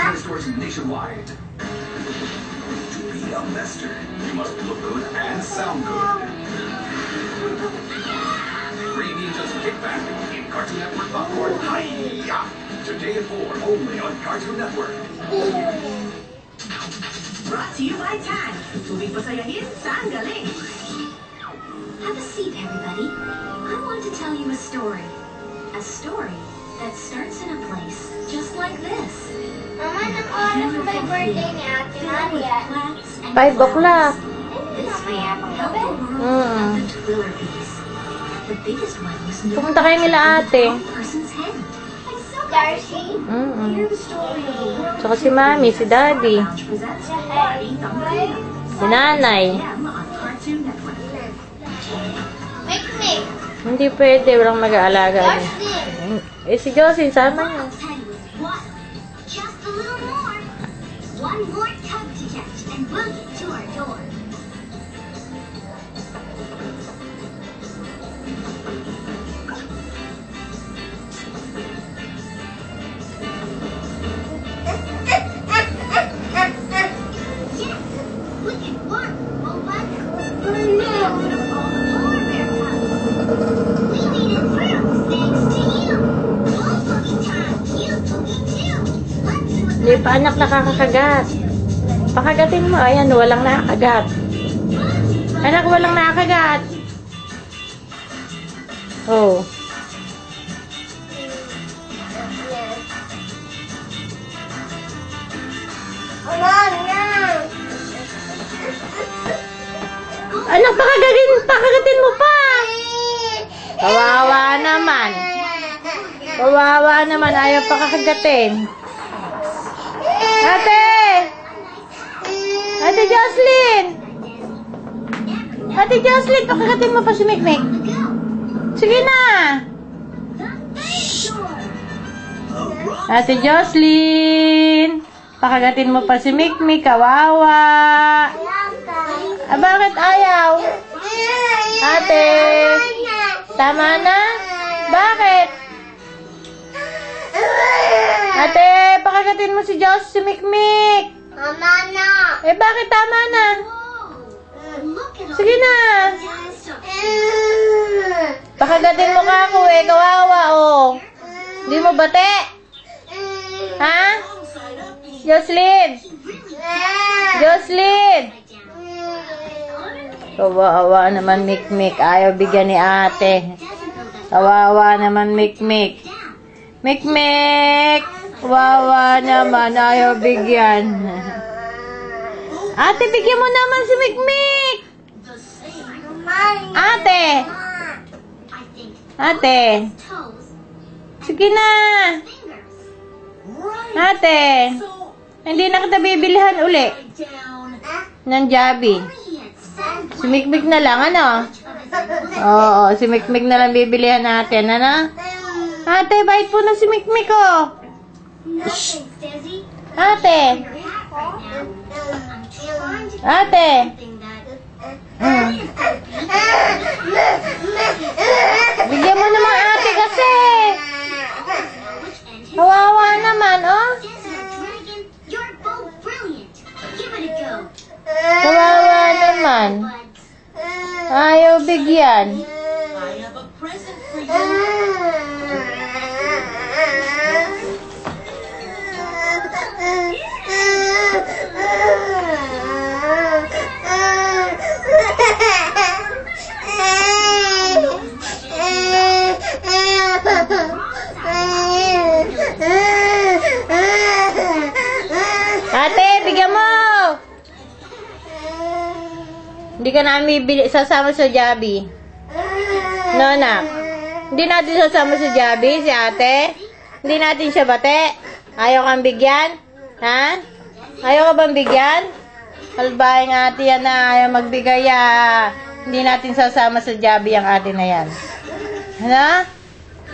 Toy stores nationwide. To be a master, you must look good and sound good. Three Ninjas Kick Back in Cartoon Network Popcorn. Hi-ya! Today at 4, only on Cartoon Network. Brought to you by Tag. Tubig pasayahin sa galing. Have a seat, everybody. I want to tell you a story. A story that starts in a place just like this. Mama, nag-oras may birthday ni Ate Maria. 5 o'clock. This man held the world of the Twiller bees. The biggest one was no Pumunta kayo nila ate. person's head. Darcy, Hear the story of the world. Tsaka si mami, si daddy, Lounge presents Barbie Thumbnail. si nanay. Them on Cartoon Network. Make. Hindi pwede, walang mag-aalaga niya. Darcy. Eh si Josie, sama niya. I'll tell you what. Just a little more. One more tug to catch, and we'll get to our door. Yes, we can walk, Robot. All the polar bear cubs. We made it through thanks to you. Oh, boogie time, you boogie too. Let's see what Hindi pa anak nakakagat. Pakagatin mo, ayan, walang nakakagat. Anak, walang nakakagat. Oh. Anak, pakagatin mo pa. Kawawa naman. Kawawa naman, ayaw pakakagatin. Ate! Ate Jocelyn! Ate Jocelyn, pakagatin mo pa si Mikmik. Sige na! Ate Jocelyn! Pakagatin mo pa si Mikmik, kawawa. Ah, bakit ayaw? Ate! Tama na? Bakit? Ate, pakagatin mo si si Mikmik. Mama na. Eh, bakit tama na? Sige na. Pakagatin mo ka ako eh, kawawa oh. Hindi mo bate? Ha? Jocelyn! Jocelyn! Kawawa naman Mikmik, ayaw bigyan ni ate. Kawawa naman Mikmik. Mikmik! Kawawa naman, ayaw bigyan. Ate, bigyan mo naman si Mikmik! Ate! Ate! Sige na! Ate! Hindi na kita bibilihan uli. Ng Jabi. Si Mikmik na lang, ano? Oo, si Mikmik na lang bibilihan natin, ano? Ate, bait po na si Mikmik, oh. Ate! Ate! Bigyan mo naman ate kasi. Kawawa naman, oh. Kawawa naman. Ayaw bigyan. I have a present for you. Ate, bigyan mo. Hindi ka namin sasama sa Jabi. No, anak. Hindi natin sasama sa Jabi, si ate. Hindi natin siya bate. Ayaw kang bigyan? Ha? Ayaw ka bang bigyan? Halbaing ate yan na ayaw magbigay. Hindi natin sasama sa Jabi ang ate na yan. Ano?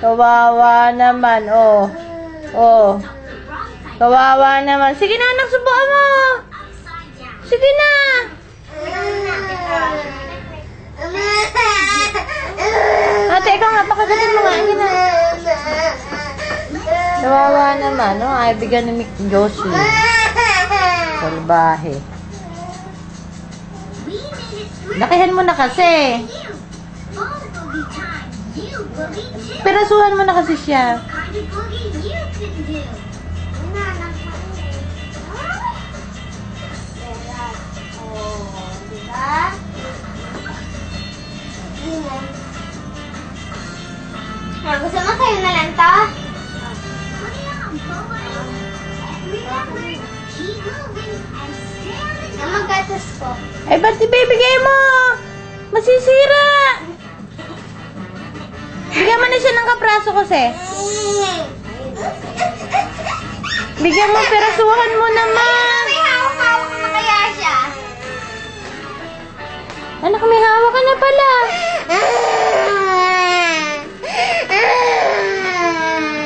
Kawawa naman, oh. Oh. Kawawa naman. Sige na, anak, subukan mo. Sige na. Ate, ikaw nga, pakagatin mo nga. Sige na. Kawawa naman, no? Ay, bigyan ni Mick Josie. Salbahe. We made it through. Lakihan mo na kasi. You. Boogie time. You boogie too. Perasuhan mo na kasi siya. Kind of boogie you can do. Gusto mo sa'yo na lang to? Put it on, Bobo. Remember, keep moving and stay on the Na magatas ko. Eh, ba't ibibigay mo? Masisira. Bigyan mo na siya ng kapraso kasi. Bigyan mo, perasuhan mo naman. May hawak-hawak na kaya siya. Anak, may hawak ka na pala.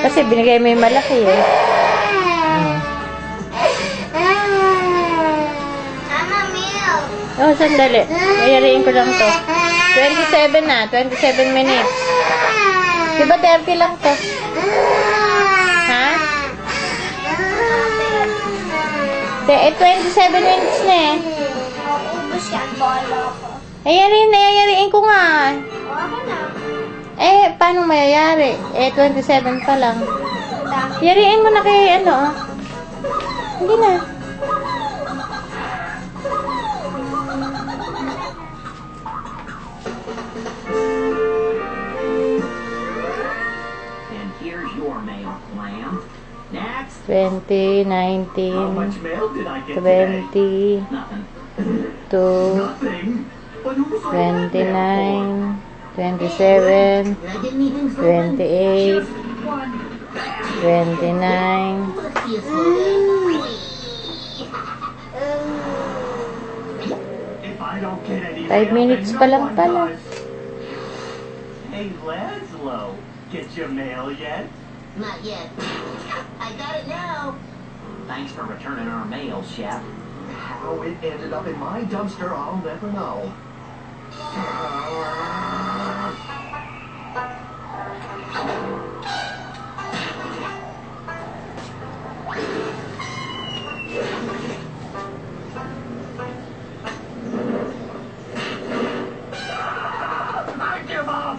Kasi binigay mo yung malaki eh. Mama, milk. Oh, sandali. Ayariin ko lang to. 27 na. 27 minutes. Diba 30 lang to? Ha? 27 minutes na eh. Ubus yan, bolo ko. Ayariin ko nga. Ako na. Eh, paano mayayari? Eh, 27 pa lang. Dami. Yariin mo na kay ano, oh. Hindi na. And here's your mail, lamb. Next. 20, How 19, much mail did I get today? 20, Nothing. 2, Nothing. But who's all that mail 29, 27, I didn't even 28, for? One. 29. If I don't get any 5 mail, minutes then pa no lang one pala. does. Hey, Laszlo, get your mail yet? Not yet. I got it now. Thanks for returning our mail, Chef. How it ended up in my dumpster, I'll never know. I give up!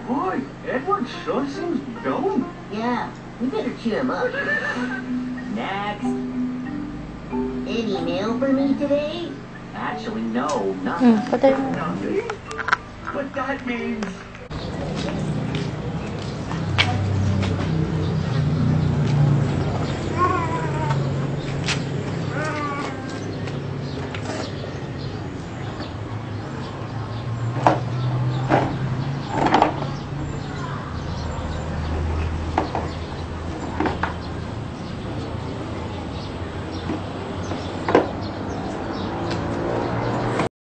Boy, Edward sure seems down. Yeah, we better cheer him up. Next. Any mail for me today? Actually, no, nothing. Patay mo. Nothing? But that means